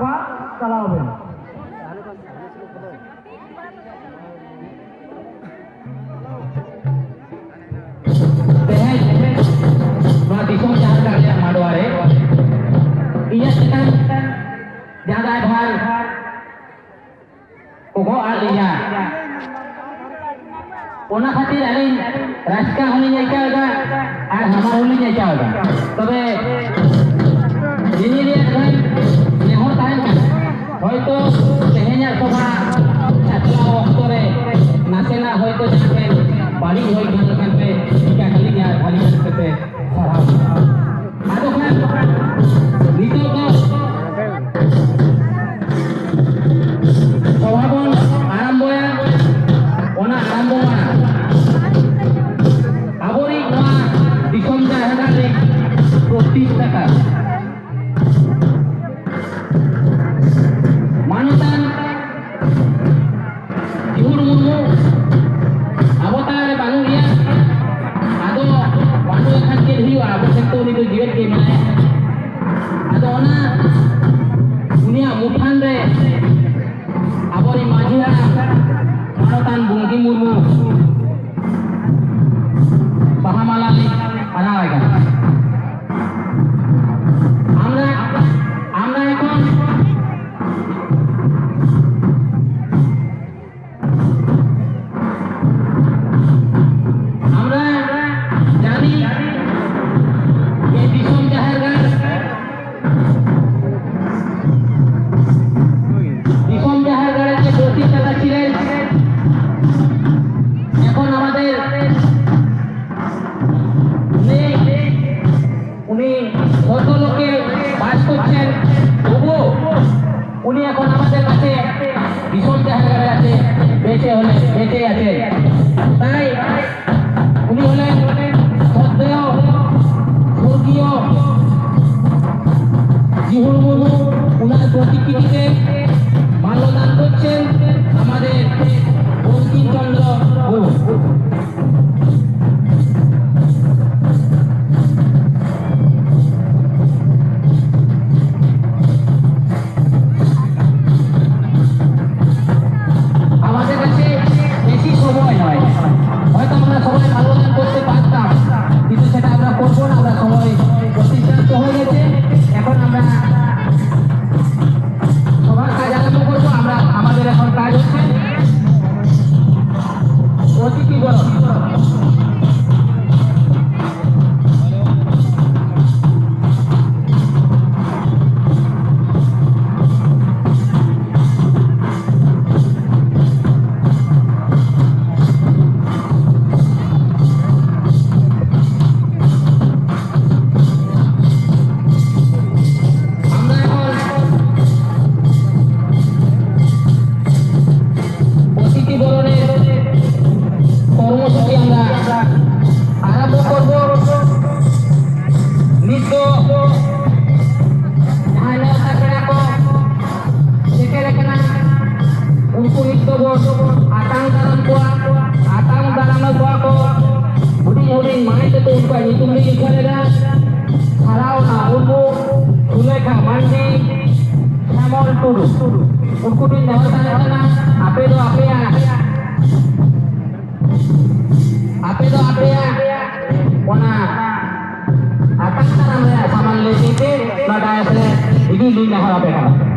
সভা চালা হবে। दिसों जहाँ कर लिया माडवारे iya sekarang jaga hal pokok alinya ona khatir alin raska holinya jaga ar hamar holinya jaga তবে ini dia kan nehor tahan kan hoyto tehenya soba chatla oktore nasena hoyto jaken bari hoy kan pe tika kalinya kali pe sarap ado kan itu kan সভাবন আরম্ভ ওনা আরম্ভ আবরি নোয়া দিশম জায়গারে 30 টাকা মানতান ইহুর মুর্মু আবতার বানুরিয়া আদো বানু এখান কে Hugh আবো সেক্টো উনি তো জিবের কে মানে আদো ওনা উনিয়া মুঠান রে abori majia manotan bungki murmu bahamalali anaga আমরা এখন আমরা জানি এই দিশম জাহারগার এখন আমাদের উনি কত লোকে বাস করছেন তবুও উনি এখন আমাদের কাছে ভীষণ জায়গায় আছে বেঁচে আছে তাই উনি হলেন শ্রদ্ধেয় স্বর্গীয় জিহুর মুর্মু উনার প্রতিকৃতিতে মাল্যদান করছেন আমাদের বঙ্কিমচন্দ্র ঘোষ আমাদের কাছে বেশি সময় নয় হয়তো আমরা সবাই মাল্যদান করতে পারতাম কিন্তু সেটা আমরা করবো না আমরা সবাই প্রতিশ্রান্ত হয়ে গেছে এখন আমরা সবার কাজ আরম্ভ করবো আমরা আমাদের এখন কাজ হচ্ছে অতিথি বরণ उनको भी नहीं बताना आपे तो आपे ya wana akan cara saman lesi ke pada ini lina harapan